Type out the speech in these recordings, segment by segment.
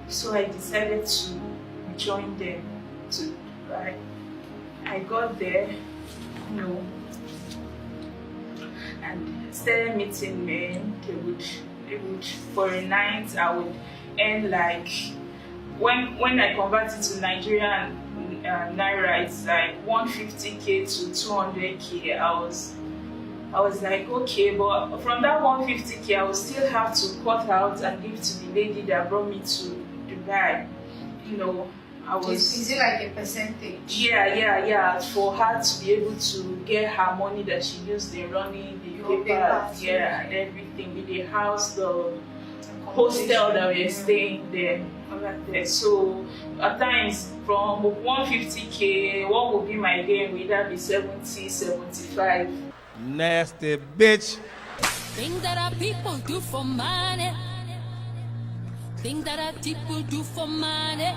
So I decided to join them to Dubai. I got there, and started meeting men. They would for a night I would earn like, when I converted to Nigerian naira, it's like 150k to 200k. I was like, okay, but from that 150k, I will still have to cut out and give to the lady that brought me to Dubai. I was. Is it like a percentage? Yeah. For her to be able to get her money that she used in running the papers, and everything, with the house, the hostel that we were staying there, all that there. So at times from 150k, what would be my gain? Would that be 70, 75? Nasty bitch. Things that our people do for money. Things that our people do for money.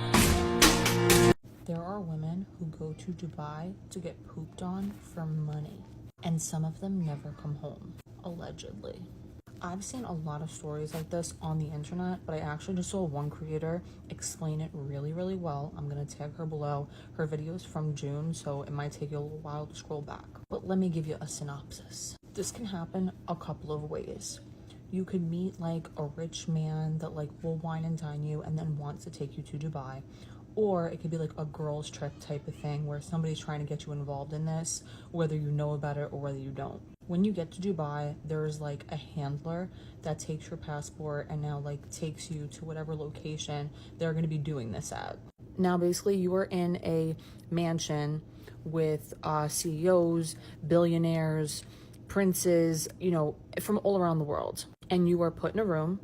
There are women who go to Dubai to get pooped on for money, and some of them never come home, allegedly. I've seen a lot of stories like this on the internet, but I actually just saw one creator explain it really, really well. I'm gonna tag her below. Her video is from June, so it might take you a little while to scroll back. But let me give you a synopsis. This can happen a couple of ways. You could meet like a rich man that like will wine and dine you and then wants to take you to Dubai. Or it could be like a girls trip type of thing where somebody's trying to get you involved in this, whether you know about it or whether you don't. When you get to Dubai, there's like a handler that takes your passport and now like takes you to whatever location they're going to be doing this at. Now basically you are in a mansion with CEOs, billionaires, princes, from all around the world. And you are put in a room,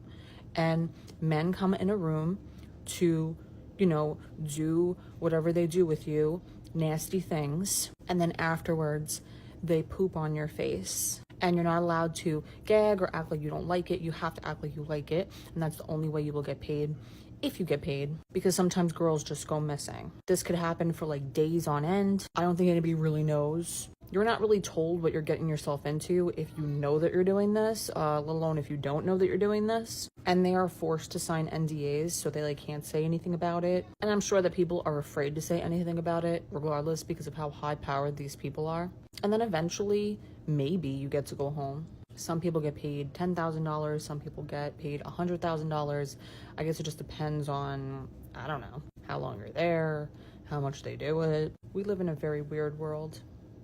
and men come in a room to do whatever they do with you, nasty things, and then afterwards they poop on your face. And you're not allowed to gag or act like you don't like it. You have to act like you like it, and that's the only way you will get paid, if you get paid, because sometimes girls just go missing. This could happen for like days on end. I don't think anybody really knows. You're not really told what you're getting yourself into if you know that you're doing this, let alone if you don't know that you're doing this. And they are forced to sign NDAs, so they like can't say anything about it. And I'm sure that people are afraid to say anything about it, regardless, because of how high-powered these people are. And then eventually, maybe you get to go home. Some people get paid $10,000, some people get paid $100,000. I guess it just depends on, I don't know, how long you're there, how much they do it. We live in a very weird world.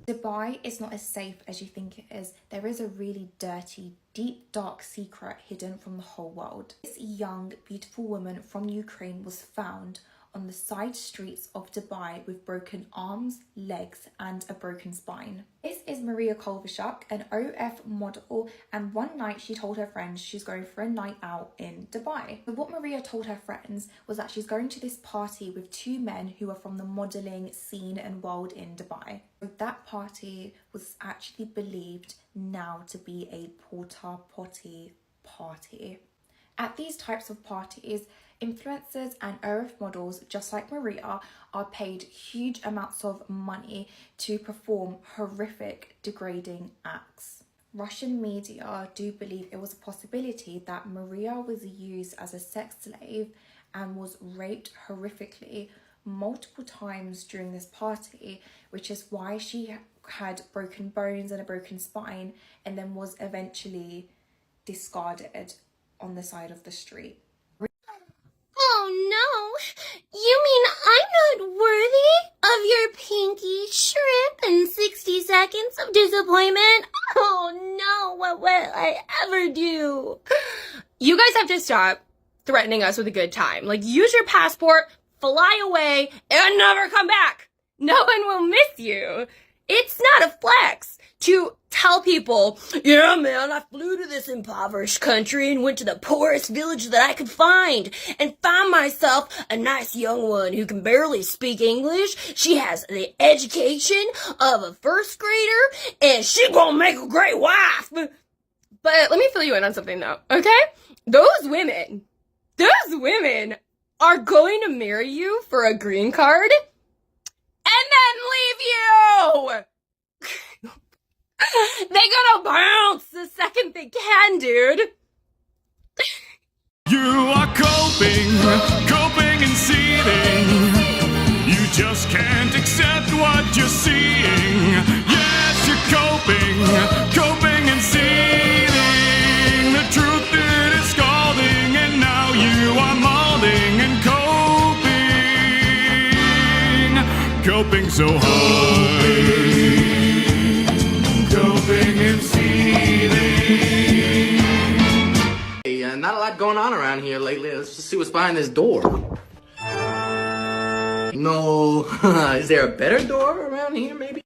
Dubai is not as safe as you think it is. There is a really dirty, deep, dark secret hidden from the whole world. This young, beautiful woman from Ukraine was found on the side streets of Dubai with broken arms, legs, and a broken spine. This is Maria Kolvashuk, an OF model, and one night she told her friends she's going for a night out in Dubai. But what Maria told her friends was that she's going to this party with two men who are from the modelling scene and world in Dubai. That party was actually believed now to be a porta potty party. At these types of parties, influencers and OF models, just like Maria, are paid huge amounts of money to perform horrific, degrading acts. Russian media do believe it was a possibility that Maria was used as a sex slave and was raped horrifically multiple times during this party, which is why she had broken bones and a broken spine and then was eventually discarded on the side of the street. Oh no, you mean I'm not worthy of your pinky shrimp and 60 seconds of disappointment? Oh no, what will I ever do? You guys have to stop threatening us with a good time. Like, use your passport, fly away, and never come back. No one will miss you. It's not a flex to tell people, yeah, man, I flew to this impoverished country and went to the poorest village that I could find and found myself a nice young one who can barely speak English. She has the education of a first grader and she gonna make a great wife. But let me fill you in on something though, okay? Those women are going to marry you for a green card and then leave you. They gonna bounce the second they can, dude. You are coping and seething. You just can't accept what you're seeing. Yes, you're coping and seething. The truth it is scalding, and now you are molding and coping so hard. Coping and seething. Hey, not a lot going on around here lately. Let's just see what's behind this door. No, is there a better door around here maybe?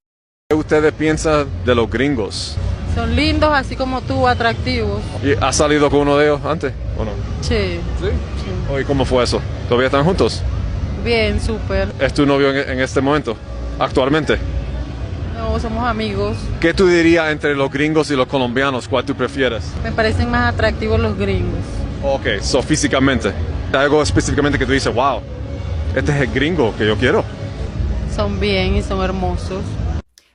¿Qué ustedes piensan de los gringos? Son lindos, así como tú, atractivos. ¿Y has salido con uno de ellos antes o no? Sí. ¿Sí? ¿Y cómo fue eso? ¿Todavía están juntos? Bien, súper. ¿Es tu novio en este momento? ¿Actualmente? No, somos amigos. ¿Qué tú dirías entre los gringos y los colombianos? ¿Cuál tú prefieres? Me parecen más atractivos los gringos. Ok, so físicamente. Algo específicamente que tú dices, wow, este es el gringo que yo quiero. Son bien y son hermosos.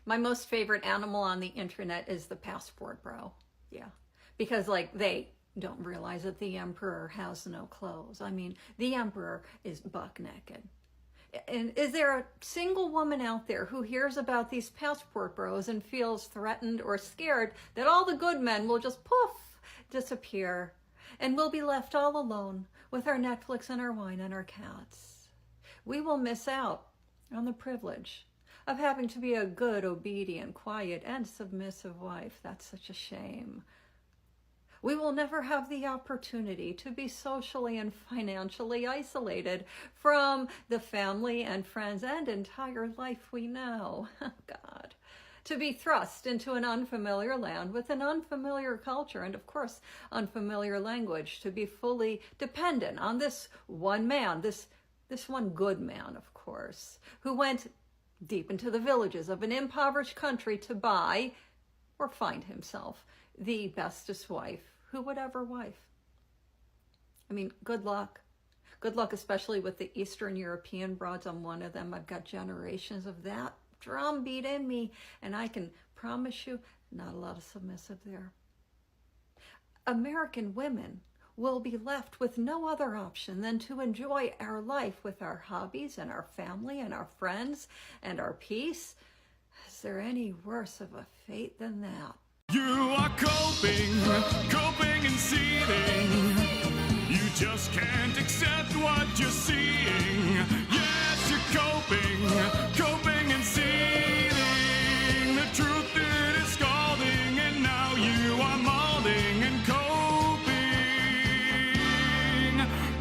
My most favorite animal on the internet is the passport bro. Yeah. Because like they don't realize that the emperor has no clothes. I mean, the emperor is buck naked. And is there a single woman out there who hears about these passport bros and feels threatened or scared that all the good men will just poof, disappear, and we'll be left all alone with our Netflix and our wine and our cats? We will miss out on the privilege of having to be a good, obedient, quiet, and submissive wife. That's such a shame. We will never have the opportunity to be socially and financially isolated from the family and friends and entire life we know. Oh, God. To be thrust into an unfamiliar land with an unfamiliar culture and, of course, unfamiliar language. To be fully dependent on this one man, this one good man, of course, who went deep into the villages of an impoverished country to buy or find himself the bestest wife who would ever wife. I mean, good luck. Good luck, especially with the Eastern European broads. I'm one of them. I've got generations of that drumbeat in me, and I can promise you, not a lot of submissive there. American women will be left with no other option than to enjoy our life with our hobbies and our family and our friends and our peace. Is there any worse of a fate than that? You are coping and seething. You just can't accept what you're seeing. Yes, you're coping and seething. The truth it is scalding, and now you are molding and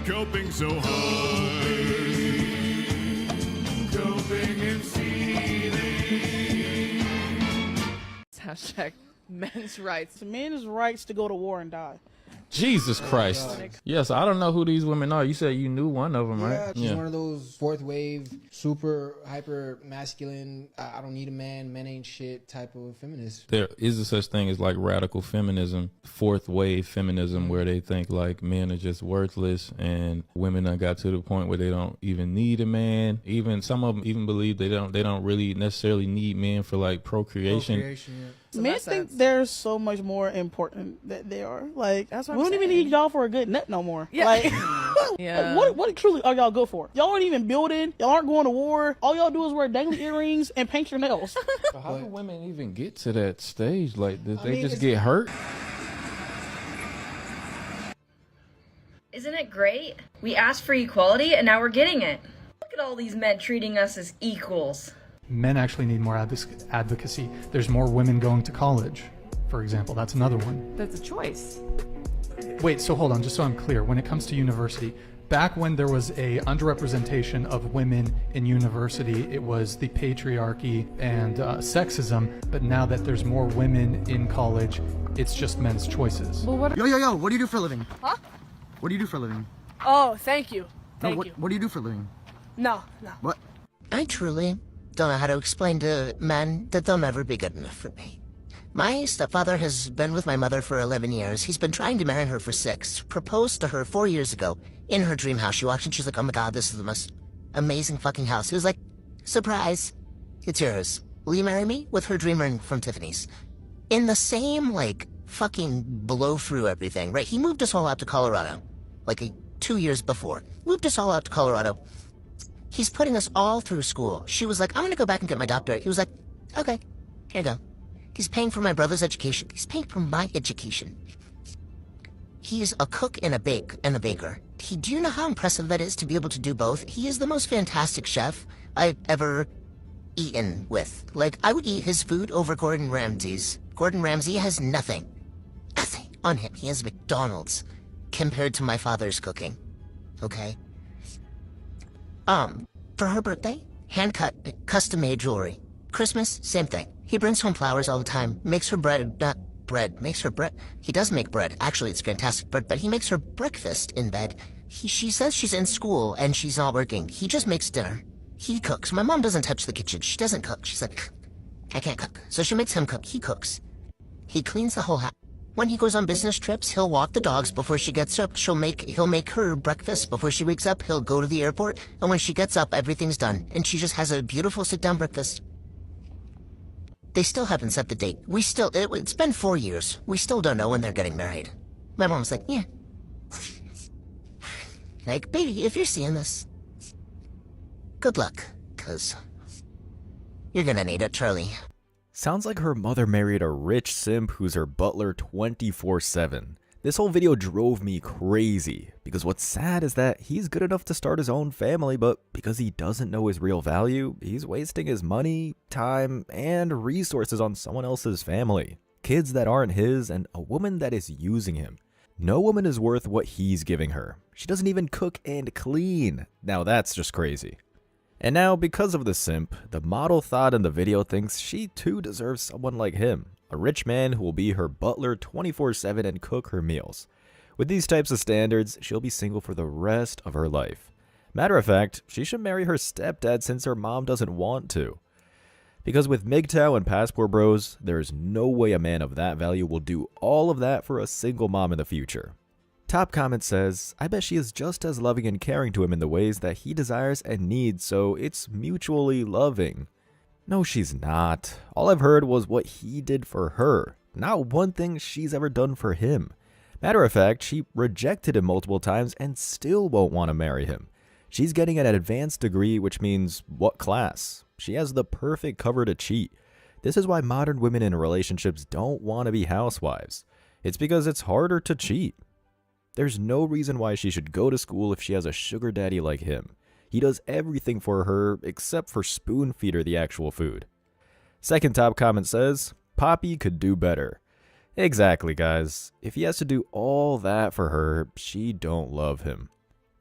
coping so hard. Coping and seething. Hashtag men's rights. Men's rights to go to war and die. Jesus Christ. Yes, I don't know who these women are. You said you knew one of them, right? She's one of those fourth wave, super hyper masculine, I don't need a man, men ain't shit type of feminist. There is a such thing as like radical feminism, fourth wave feminism, where they think like men are just worthless and women done got to the point where they don't even need a man. Even some of them even believe they don't really necessarily need men for like procreation. So men think they're so much more important than they are. Like, that's what we don't even need y'all for a good nut no more. Yeah. Like, yeah. What truly are y'all good for? Y'all aren't even building. Y'all aren't going to war. All y'all do is wear dangly earrings and paint your nails. But how do women even get to that stage? Like, did they just get hurt? Isn't it great? We asked for equality and now we're getting it. Look at all these men treating us as equals. Men actually need more advocacy. There's more women going to college, for example. That's another one. That's a choice. Wait, so hold on, just so I'm clear. When it comes to university, back when there was a underrepresentation of women in university, it was the patriarchy and sexism. But now that there's more women in college, it's just men's choices. Well, what? Yo, what do you do for a living? Huh? What do you do for a living? Oh, thank you. What do you do for a living? No. What? I truly don't know how to explain to men that they'll never be good enough for me. My stepfather has been with my mother for 11 years. He's been trying to marry her for 6. Proposed to her 4 years ago in her dream house. She walked in, she's like, oh my God, this is the most amazing fucking house. He was like, surprise, it's yours. Will you marry me? With her dream ring from Tiffany's. In the same, like, fucking blow through everything, right? He moved us all out to Colorado, like 2 years before. Moved us all out to Colorado. He's putting us all through school. She was like, I'm gonna go back and get my doctorate. He was like, okay, here you go. He's paying for my brother's education. He's paying for my education. He's a cook and a baker. Do you know how impressive that is to be able to do both? He is the most fantastic chef I've ever eaten with. Like, I would eat his food over Gordon Ramsay's. Gordon Ramsay has nothing on him. He has McDonald's compared to my father's cooking. Okay? For her birthday, hand-cut, custom-made jewelry. Christmas, same thing. He brings home flowers all the time, makes her makes her bread. He does make bread. Actually, it's fantastic bread, but he makes her breakfast in bed. She says she's in school and she's not working. He just makes dinner. He cooks. My mom doesn't touch the kitchen. She doesn't cook. She's like, I can't cook. So she makes him cook. He cooks. He cleans the whole house. When he goes on business trips, he'll walk the dogs before she gets up. He'll make her breakfast before she wakes up. He'll go to the airport, and when she gets up, everything's done, and she just has a beautiful sit-down breakfast. They still haven't set the date. It's been 4 years. We still don't know when they're getting married. My mom's like, yeah. Like, baby, if you're seeing this, good luck, cause you're gonna need it, Charlie. Sounds like her mother married a rich simp who's her butler 24/7. This whole video drove me crazy, because what's sad is that he's good enough to start his own family, but because he doesn't know his real value, he's wasting his money, time, and resources on someone else's family. Kids that aren't his, and a woman that is using him. No woman is worth what he's giving her. She doesn't even cook and clean. Now that's just crazy. And now, because of the simp, the model thought in the video thinks she too deserves someone like him. A rich man who will be her butler 24/7 and cook her meals. With these types of standards, she'll be single for the rest of her life. Matter of fact, she should marry her stepdad since her mom doesn't want to. Because with MGTOW and passport bros, there's no way a man of that value will do all of that for a single mom in the future. Top comment says, I bet she is just as loving and caring to him in the ways that he desires and needs, so it's mutually loving. No, she's not. All I've heard was what he did for her, not one thing she's ever done for him. Matter of fact, she rejected him multiple times and still won't want to marry him. She's getting an advanced degree, which means what class? She has the perfect cover to cheat. This is why modern women in relationships don't want to be housewives. It's because it's harder to cheat. There's no reason why she should go to school if she has a sugar daddy like him. He does everything for her except for spoon feed her the actual food. Second top comment says, Poppy could do better. Exactly, guys. If he has to do all that for her, she don't love him.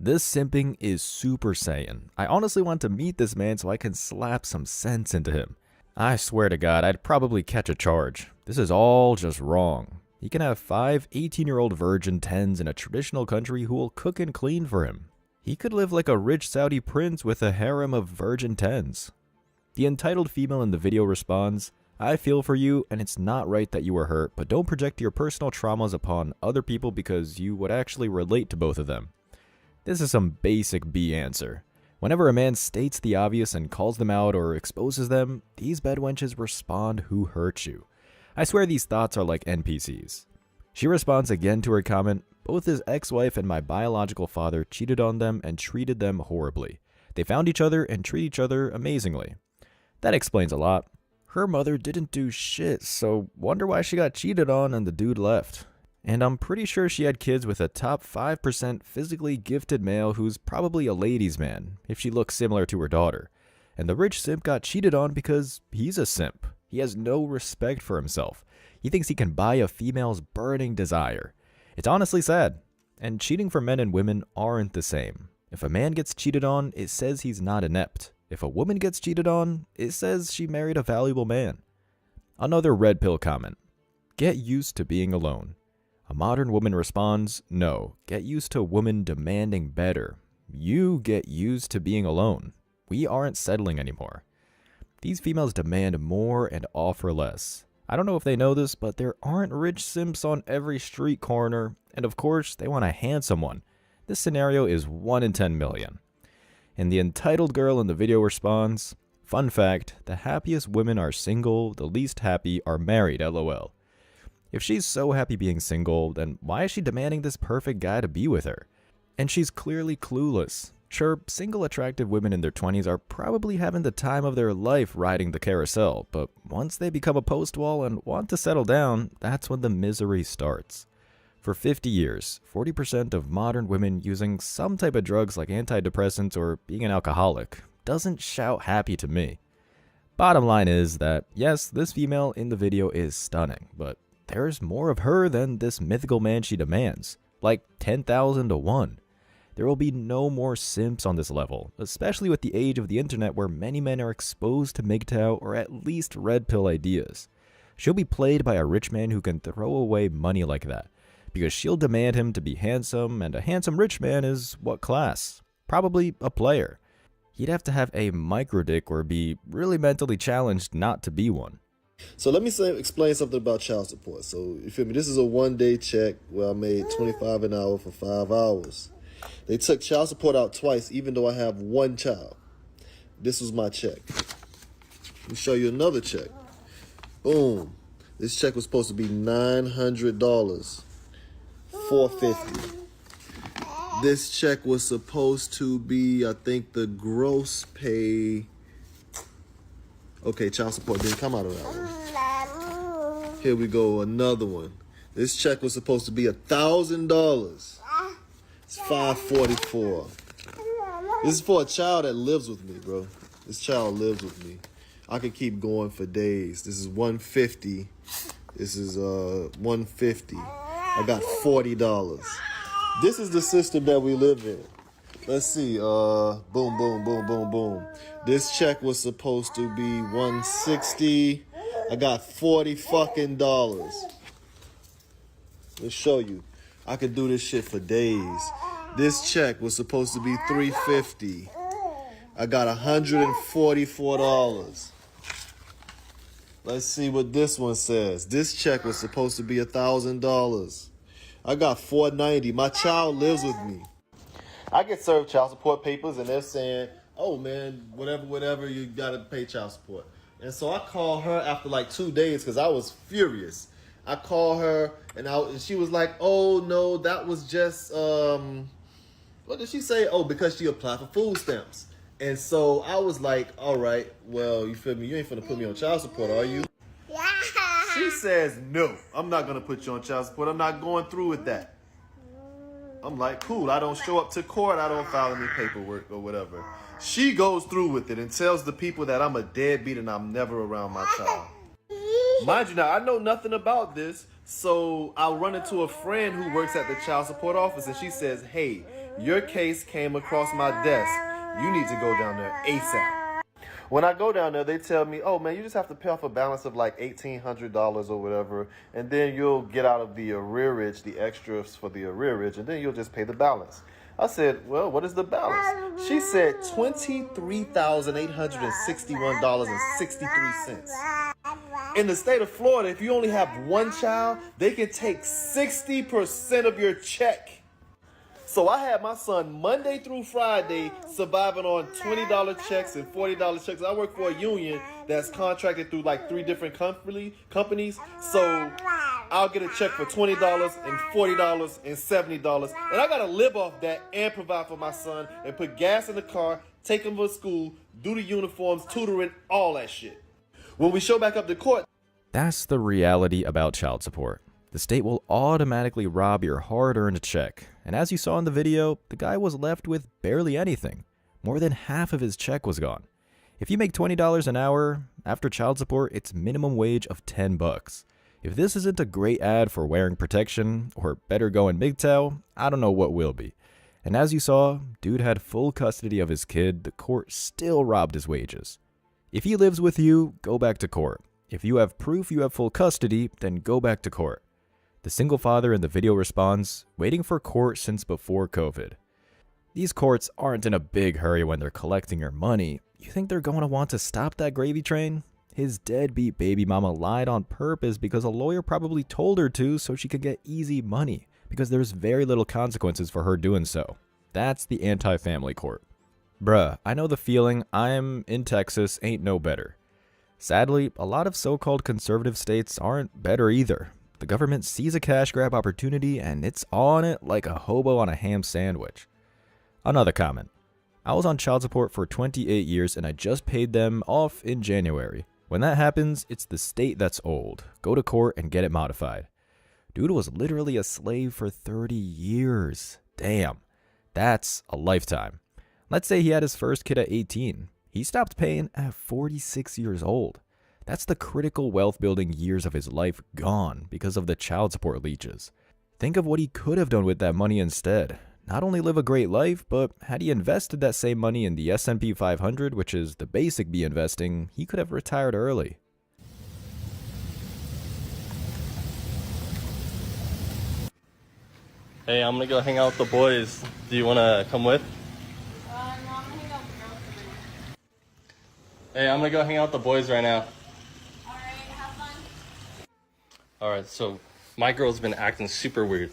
This simping is Super Saiyan. I honestly want to meet this man so I can slap some sense into him. I swear to God, I'd probably catch a charge. This is all just wrong. He can have 5 18-year-old virgin 10s in a traditional country who will cook and clean for him. He could live like a rich Saudi prince with a harem of virgin 10s. The entitled female in the video responds, I feel for you, and it's not right that you were hurt, but don't project your personal traumas upon other people because you would actually relate to both of them. This is some basic B answer. Whenever a man states the obvious and calls them out or exposes them, these bedwenches respond, who hurt you? I swear these thoughts are like NPCs. She responds again to her comment, both his ex-wife and my biological father cheated on them and treated them horribly. They found each other and treat each other amazingly. That explains a lot. Her mother didn't do shit, so wonder why she got cheated on and the dude left. And I'm pretty sure she had kids with a top 5% physically gifted male who's probably a ladies' man, if she looks similar to her daughter. And the rich simp got cheated on because he's a simp. He has no respect for himself. He thinks he can buy a female's burning desire. It's honestly sad. And cheating for men and women aren't the same. If a man gets cheated on, it says he's not inept. If a woman gets cheated on, it says she married a valuable man. Another red pill comment. Get used to being alone. A modern woman responds, no, get used to a woman demanding better. You get used to being alone. We aren't settling anymore. These females demand more and offer less. I don't know if they know this, but there aren't rich simps on every street corner, and of course, they want a handsome one. This scenario is 1 in 10 million. And the entitled girl in the video responds, fun fact, the happiest women are single, the least happy are married, lol. If she's so happy being single, then why is she demanding this perfect guy to be with her? And she's clearly clueless. Sure, single attractive women in their 20s are probably having the time of their life riding the carousel, but once they become a post-wall and want to settle down, that's when the misery starts. For 50 years, 40% of modern women using some type of drugs like antidepressants or being an alcoholic doesn't shout happy to me. Bottom line is that, yes, this female in the video is stunning, but there's more of her than this mythical man she demands, like 10,000 to 1. There will be no more simps on this level, especially with the age of the internet where many men are exposed to MGTOW or at least red pill ideas. She'll be played by a rich man who can throw away money like that, because she'll demand him to be handsome, and a handsome rich man is what class? Probably a player. He'd have to have a microdick or be really mentally challenged not to be one. So let me explain something about child support. So you feel me? This is a one-day check where I made $25 an hour for 5 hours. They took child support out twice, even though I have one child. This was my check. Let me show you another check. Boom. This check was supposed to be $900, $450. This check was supposed to be, I think, the gross pay. Okay, child support didn't come out of that one. Here we go, another one. This check was supposed to be $1,000. It's $544. This is for a child that lives with me, bro. This child lives with me. I could keep going for days. This is $150. This is $150. I got $40. This is the system that we live in. Let's see. Boom, boom, boom, boom, boom. This check was supposed to be $160. I got $40 fucking dollars. Let's show you. I could do this shit for days. This check was supposed to be $350. I got $144. Let's see what this one says. This check was supposed to be $1,000. I got $490. My child lives with me. I get served child support papers and they're saying, oh man, whatever, you gotta pay child support. And so I call her after like 2 days because I was furious. I call her and she was like, oh no, that was just, what did she say? Oh, because she applied for food stamps. And so I was like, all right, well, you feel me? You ain't finna put me on child support, are you? She says, no, I'm not gonna put you on child support. I'm not going through with that. I'm like, cool, I don't show up to court. I don't file any paperwork or whatever. She goes through with it and tells the people that I'm a deadbeat and I'm never around my child. Mind you now, I know nothing about this, so I'll run into a friend who works at the child support office and she says, hey, your case came across my desk. You need to go down there ASAP. When I go down there, they tell me, oh man, you just have to pay off a balance of like $1,800 or whatever, and then you'll get out of the arrearage, the extras for the arrearage, and then you'll just pay the balance. I said, well, what is the balance? She said $23,861.63. In the state of Florida, if you only have one child, they can take 60% of your check. So I had my son Monday through Friday surviving on $20 checks and $40 checks. I work for a union that's contracted through like 3 different companies. So I'll get a check for $20 and $40 and $70. And I got to live off that and provide for my son and put gas in the car, take him to school, do the uniforms, tutoring, all that shit. When we show back up to court. That's the reality about child support. The state will automatically rob your hard-earned check. And as you saw in the video, the guy was left with barely anything. More than half of his check was gone. If you make $20 an hour, after child support, it's minimum wage of $10. If this isn't a great ad for wearing protection, or better going MGTOW, I don't know what will be. And as you saw, dude had full custody of his kid, the court still robbed his wages. If he lives with you, go back to court. If you have proof you have full custody, then go back to court. The single father in the video responds, waiting for court since before COVID. These courts aren't in a big hurry when they're collecting your money. You think they're going to want to stop that gravy train? His deadbeat baby mama lied on purpose because a lawyer probably told her to so she could get easy money, because there's very little consequences for her doing so. That's the anti-family court. Bruh, I know the feeling. I'm in Texas, ain't no better. Sadly, a lot of so-called conservative states aren't better either. The government sees a cash grab opportunity and it's on it like a hobo on a ham sandwich. Another comment. I was on child support for 28 years and I just paid them off in January. When that happens, it's the state that's old. Go to court and get it modified. Dude was literally a slave for 30 years. Damn, that's a lifetime. Let's say he had his first kid at 18. He stopped paying at 46 years old. That's the critical wealth building years of his life gone because of the child support leeches. Think of what he could have done with that money instead. Not only live a great life, but had he invested that same money in the S&P 500, which is the basic B investing, he could have retired early. Hey, I'm gonna go hang out with the boys. Do you wanna come with? No, I'm gonna hang out with girls today. Hey, I'm gonna go hang out with the boys right now. Alright, have fun. Alright, so my girl's been acting super weird.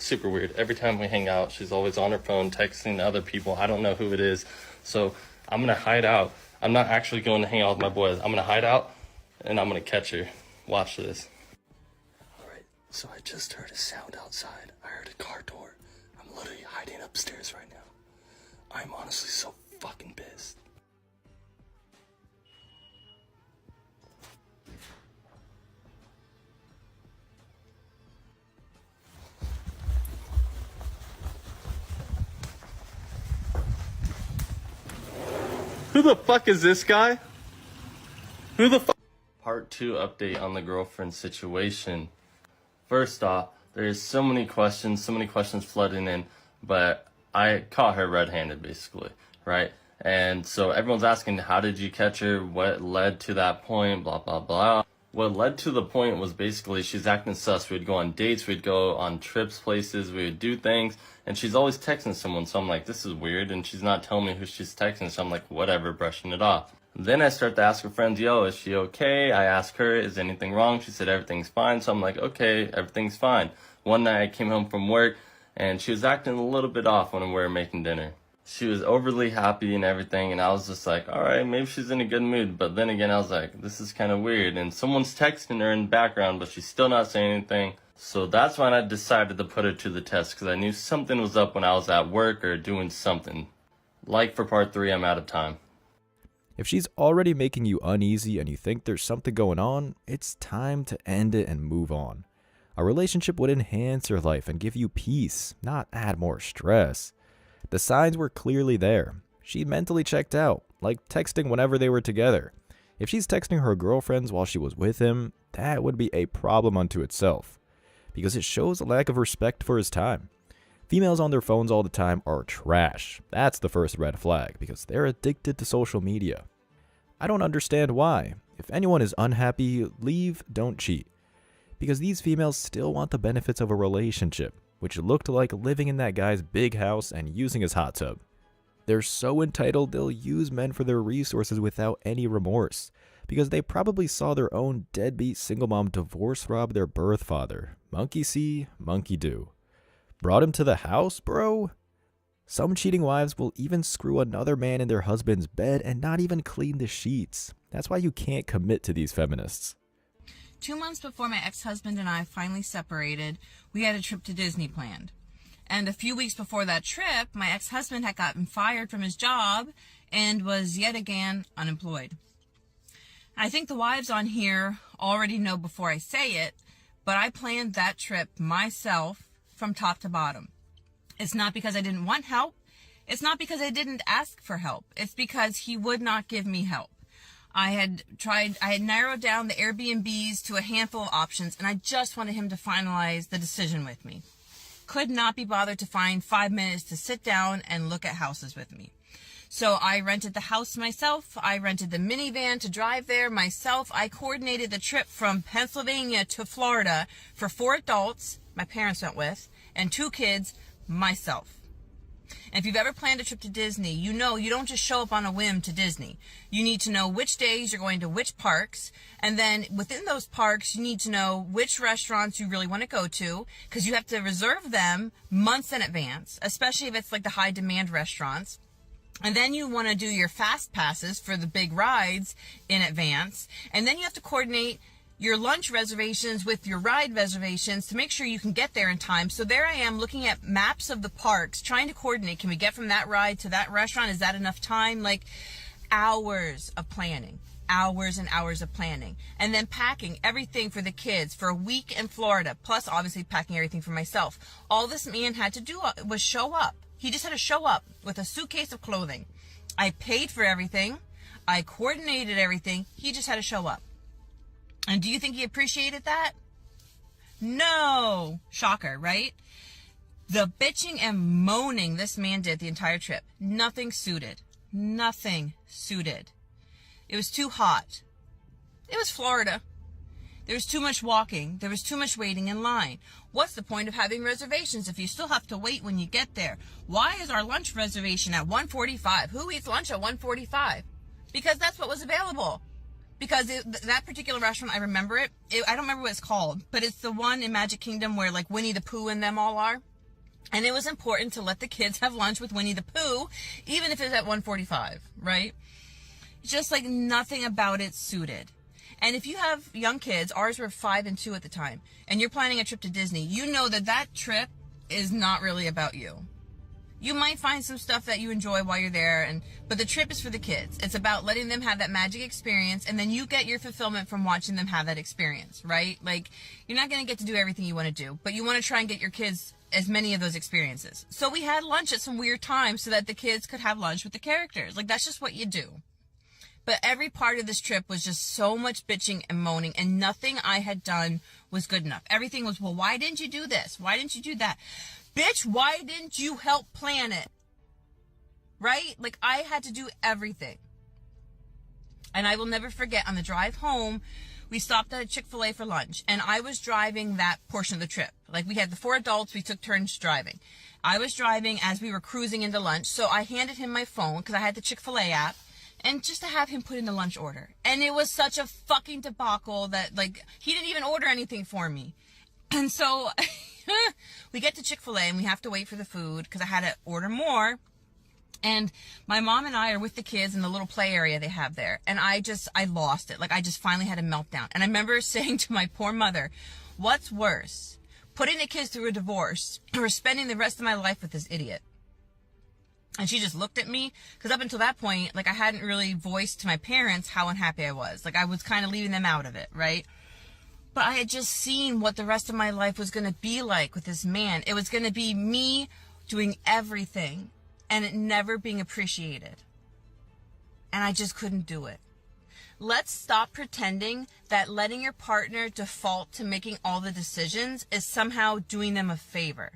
Every time we hang out, she's always on her phone texting other people. I don't know who it is. So I'm gonna hide out. I'm not actually going to hang out with my boys. I'm gonna hide out and I'm gonna catch her. Watch this. Alright, so I just heard a sound outside. I heard a car door. I'm literally hiding upstairs right now. I'm honestly so fucking pissed. Who the fuck is this guy? Who the fuck? Part 2 update on the girlfriend situation. First off, there's so many questions flooding in, but I caught her red-handed basically, right? And so everyone's asking, how did you catch her? What led to that point? Blah, blah, blah. What led to the point was basically she's acting sus. We'd go on dates, we'd go on trips, places, we would do things, and she's always texting someone. So I'm like, this is weird, and she's not telling me who she's texting. So I'm like, whatever, brushing it off. Then I start to ask her friends, yo, is she okay? I ask her, is anything wrong? She said everything's fine. So I'm like, okay, everything's fine. One night I came home from work, and she was acting a little bit off when we were making dinner. She was overly happy and everything, and I was just like, alright, maybe she's in a good mood. But then again, I was like, this is kind of weird. And someone's texting her in the background, but she's still not saying anything. So that's when I decided to put her to the test, because I knew something was up when I was at work or doing something. Like for part 3, I'm out of time. If she's already making you uneasy and you think there's something going on, it's time to end it and move on. A relationship would enhance your life and give you peace, not add more stress. The signs were clearly there. She mentally checked out, like texting whenever they were together. If she's texting her girlfriends while she was with him, that would be a problem unto itself, because it shows a lack of respect for his time. Females on their phones all the time are trash. That's the first red flag, because they're addicted to social media. I don't understand why. If anyone is unhappy, leave, don't cheat. Because these females still want the benefits of a relationship, which looked like living in that guy's big house and using his hot tub. They're so entitled they'll use men for their resources without any remorse, because they probably saw their own deadbeat single mom divorce rob their birth father. Monkey see, monkey do. Brought him to the house, bro? Some cheating wives will even screw another man in their husband's bed and not even clean the sheets. That's why you can't commit to these feminists. 2 months before my ex-husband and I finally separated, we had a trip to Disney planned. And a few weeks before that trip, my ex-husband had gotten fired from his job and was yet again unemployed. I think the wives on here already know before I say it, but I planned that trip myself from top to bottom. It's not because I didn't want help. It's not because I didn't ask for help. It's because he would not give me help. I had narrowed down the Airbnbs to a handful of options, and I just wanted him to finalize the decision with me. Could not be bothered to find 5 minutes to sit down and look at houses with me. So I rented the house myself. I rented the minivan to drive there myself. I coordinated the trip from Pennsylvania to Florida for 4 adults, my parents went with, and 2 kids, myself. And if you've ever planned a trip to Disney, you know you don't just show up on a whim to Disney. You need to know which days you're going to which parks, and then within those parks, you need to know which restaurants you really want to go to, because you have to reserve them months in advance, especially if it's like the high demand restaurants. And then you want to do your fast passes for the big rides in advance, and then you have to coordinate your lunch reservations with your ride reservations to make sure you can get there in time. So there I am looking at maps of the parks, trying to coordinate. Can we get from that ride to that restaurant? Is that enough time? Like, hours of planning, hours and hours of planning. And then packing everything for the kids for a week in Florida, plus obviously packing everything for myself. All this man had to do was show up. He just had to show up with a suitcase of clothing. I paid for everything. I coordinated everything. He just had to show up. And do you think he appreciated that? No. Shocker, right? The bitching and moaning this man did the entire trip. Nothing suited. Nothing suited. It was too hot. It was Florida. There was too much walking. There was too much waiting in line. What's the point of having reservations if you still have to wait when you get there? Why is our lunch reservation at 1:45? Who eats lunch at 1:45? Because that's what was available. Because that particular restaurant, I remember it. I don't remember what it's called, but it's the one in Magic Kingdom where like Winnie the Pooh and them all are. And it was important to let the kids have lunch with Winnie the Pooh, even if it was at 1:45, right? Just like nothing about it suited. And if you have young kids, ours were 5 and 2 at the time, and you're planning a trip to Disney, you know that that trip is not really about you. You might find some stuff that you enjoy while you're there, but the trip is for the kids. It's about letting them have that magic experience, and then you get your fulfillment from watching them have that experience, right? Like, you're not going to get to do everything you want to do, but you want to try and get your kids as many of those experiences. So we had lunch at some weird times so that the kids could have lunch with the characters. Like, that's just what you do. But every part of this trip was just so much bitching and moaning, and nothing I had done was good enough. Everything was, well, why didn't you do this? Why didn't you do that? Bitch, why didn't you help plan it? Right? Like, I had to do everything. And I will never forget, on the drive home, we stopped at a Chick-fil-A for lunch, and I was driving that portion of the trip. Like, we had the 4 adults, we took turns driving. I was driving as we were cruising into lunch, so I handed him my phone, because I had the Chick-fil-A app, and just to have him put in the lunch order. And it was such a fucking debacle that, like, he didn't even order anything for me. And so we get to Chick-fil-A and we have to wait for the food because I had to order more. And my mom and I are with the kids in the little play area they have there. And I lost it. Like, I just finally had a meltdown. And I remember saying to my poor mother, what's worse, putting the kids through a divorce or spending the rest of my life with this idiot? And she just looked at me, because up until that point, like, I hadn't really voiced to my parents how unhappy I was. Like, I was kind of leaving them out of it, right? But I had just seen what the rest of my life was going to be like with this man. It was going to be me doing everything and it never being appreciated. And I just couldn't do it. Let's stop pretending that letting your partner default to making all the decisions is somehow doing them a favor.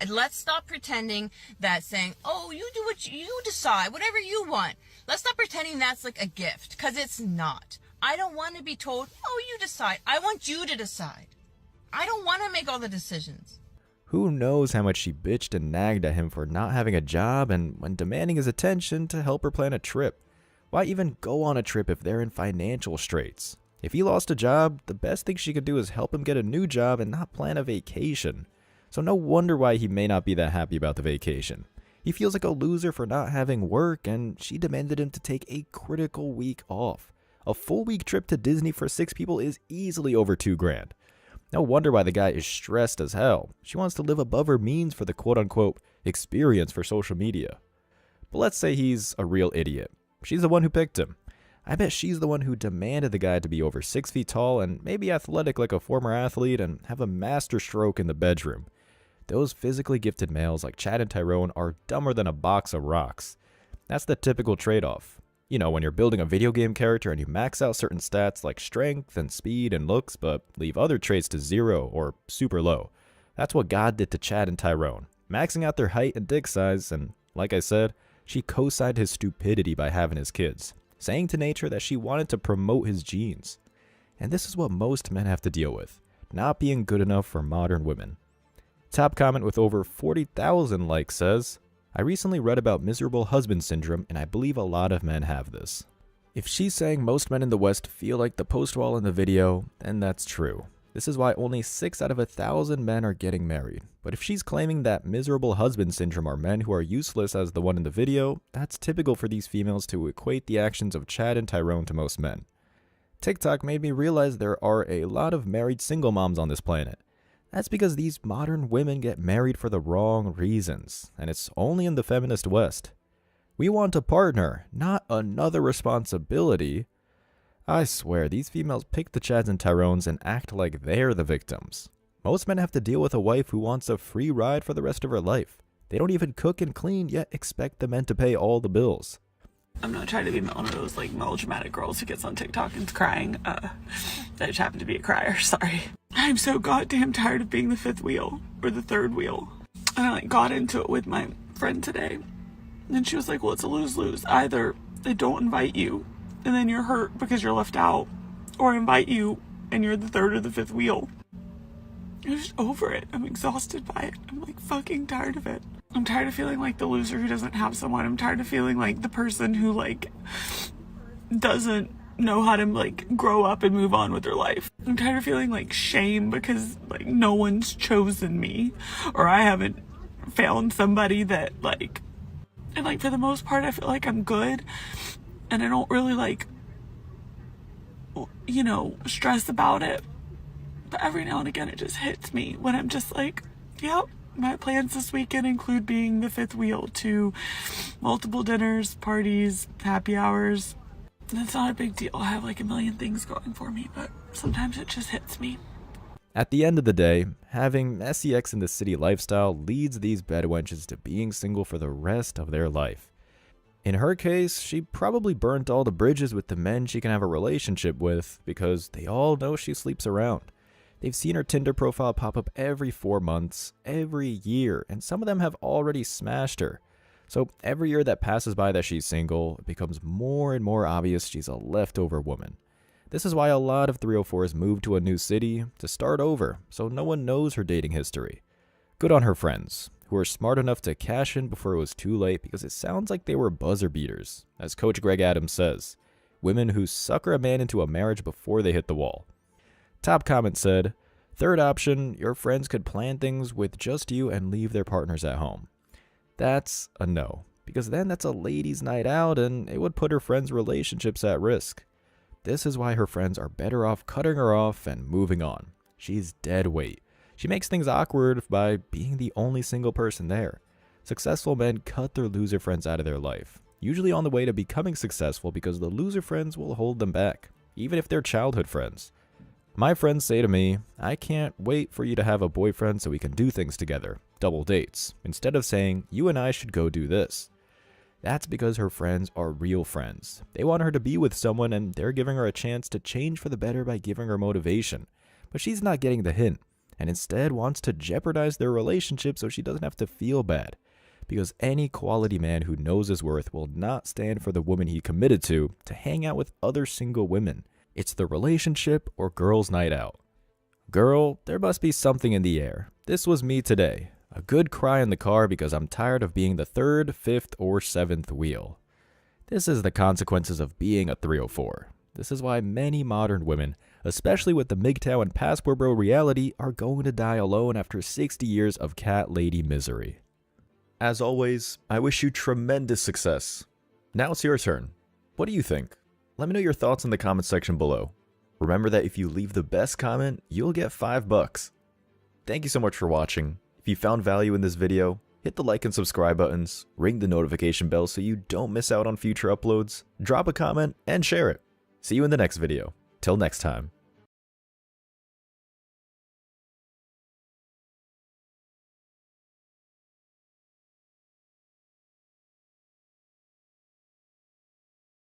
Let's stop pretending that saying, oh, you do what you decide, whatever you want. Let's stop pretending that's like a gift, because it's not. I don't want to be told, oh, you decide. I want you to decide. I don't want to make all the decisions. Who knows how much she bitched and nagged at him for not having a job and when demanding his attention to help her plan a trip. Why even go on a trip if they're in financial straits? If he lost a job, the best thing she could do is help him get a new job and not plan a vacation. So no wonder why he may not be that happy about the vacation. He feels like a loser for not having work, and she demanded him to take a critical week off. A full week trip to Disney for 6 people is easily over $2,000. No wonder why the guy is stressed as hell. She wants to live above her means for the quote-unquote experience for social media. But let's say he's a real idiot. She's the one who picked him. I bet she's the one who demanded the guy to be over 6 feet tall and maybe athletic like a former athlete and have a master stroke in the bedroom. Those physically gifted males like Chad and Tyrone are dumber than a box of rocks. That's the typical trade-off. You know, when you're building a video game character and you max out certain stats like strength and speed and looks, but leave other traits to 0 or super low. That's what God did to Chad and Tyrone, maxing out their height and dick size, and like I said, she co-signed his stupidity by having his kids, saying to nature that she wanted to promote his genes. And this is what most men have to deal with, not being good enough for modern women. Top comment with over 40,000 likes says, I recently read about miserable husband syndrome, and I believe a lot of men have this. If she's saying most men in the West feel like the post wall in the video, then that's true. This is why only 6 out of 1,000 men are getting married. But if she's claiming that miserable husband syndrome are men who are useless as the one in the video, that's typical for these females to equate the actions of Chad and Tyrone to most men. TikTok made me realize there are a lot of married single moms on this planet. That's because these modern women get married for the wrong reasons, and it's only in the feminist West. We want a partner, not another responsibility. I swear, these females pick the Chads and Tyrones and act like they're the victims. Most men have to deal with a wife who wants a free ride for the rest of her life. They don't even cook and clean, yet expect the men to pay all the bills. I'm not trying to be one of those like melodramatic girls who gets on TikTok and is crying. I just happen to be a crier, sorry. I'm so goddamn tired of being the fifth wheel, or the third wheel. And I like got into it with my friend today. And she was like, well, it's a lose-lose. Either they don't invite you, and then you're hurt because you're left out, or invite you, and you're the third or the fifth wheel. I'm just over it. I'm exhausted by it. I'm like fucking tired of it. I'm tired of feeling like the loser who doesn't have someone. I'm tired of feeling like the person who like doesn't know how to like grow up and move on with their life. I'm tired of feeling like shame because like no one's chosen me, or I haven't found somebody that like, and like for the most part I feel like I'm good and I don't really like, you know, stress about it. But every now and again it just hits me when I'm just like, yep. My plans this weekend include being the fifth wheel to multiple dinners, parties, happy hours. And it's not a big deal. I have like a million things going for me, but sometimes it just hits me. At the end of the day, having sex in the city lifestyle leads these bedwenches to being single for the rest of their life. In her case, she probably burnt all the bridges with the men she can have a relationship with because they all know she sleeps around. They've seen her Tinder profile pop up every 4 months, every year, and some of them have already smashed her. So every year that passes by that she's single, it becomes more and more obvious she's a leftover woman. This is why a lot of 304s move to a new city to start over, so no one knows her dating history. Good on her friends, who were smart enough to cash in before it was too late because it sounds like they were buzzer beaters. As Coach Greg Adams says, women who sucker a man into a marriage before they hit the wall. Top comment said, third option, your friends could plan things with just you and leave their partners at home. That's a no, because then that's a ladies' night out and it would put her friends' relationships at risk. This is why her friends are better off cutting her off and moving on. She's dead weight. She makes things awkward by being the only single person there. Successful men cut their loser friends out of their life, usually on the way to becoming successful because the loser friends will hold them back, even if they're childhood friends. My friends say to me, I can't wait for you to have a boyfriend so we can do things together, double dates, instead of saying, you and I should go do this. That's because her friends are real friends. They want her to be with someone and they're giving her a chance to change for the better by giving her motivation. But she's not getting the hint, and instead wants to jeopardize their relationship so she doesn't have to feel bad. Because any quality man who knows his worth will not stand for the woman he committed to hang out with other single women. It's the relationship or girls' night out. Girl, there must be something in the air. This was me today. A good cry in the car because I'm tired of being the third, fifth, or seventh wheel. This is the consequences of being a 304. This is why many modern women, especially with the MGTOW and Passport Bro reality, are going to die alone after 60 years of cat lady misery. As always, I wish you tremendous success. Now it's your turn. What do you think? Let me know your thoughts in the comment section below. Remember that if you leave the best comment, you'll get $5. Thank you so much for watching. If you found value in this video, hit the like and subscribe buttons, ring the notification bell so you don't miss out on future uploads, drop a comment, and share it. See you in the next video. Till next time.